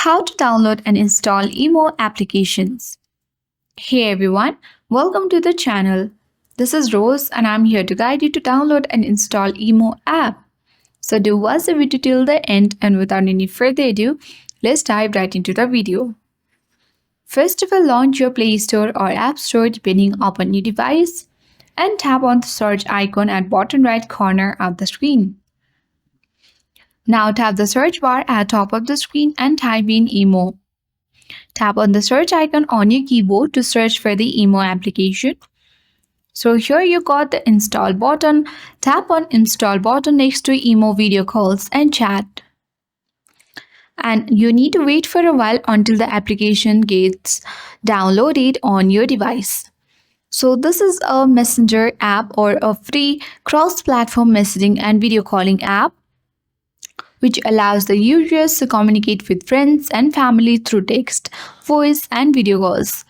How to download and install Emo applications. Hey everyone, welcome to the channel. This is Rose and I'm here to guide you to download and install Emo app. So do watch the video till the end, and without any further ado, let's dive right into the video. First of all, launch your Play Store or App Store depending upon your device and tap on the search icon at bottom right corner of the screen. Now tap the search bar at top of the screen and type in Emo. Tap on the search icon on your keyboard to search for the Emo application. So here you got the install button. Tap on install button next to Emo video calls and chat. And you need to wait for a while until the application gets downloaded on your device. So this is a messenger app or a free cross-platform messaging and video calling app which allows the users to communicate with friends and family through text, voice, and video calls.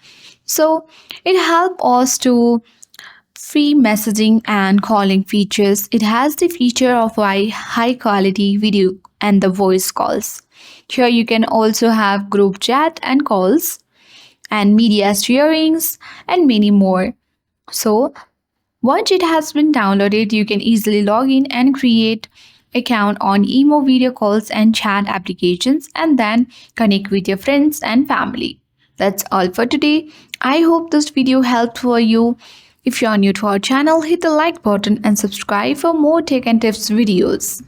So it helps us to free messaging and calling features. It has the feature of high quality video and the voice calls. Here you can also have group chat and calls and media sharings and many more. So once it has been downloaded, you can easily log in and create account on Emo video calls and chat applications and then connect with your friends and family. That's all for today. I hope this video helped for you. If you are new to our channel, hit the like button and subscribe for more tech and tips videos.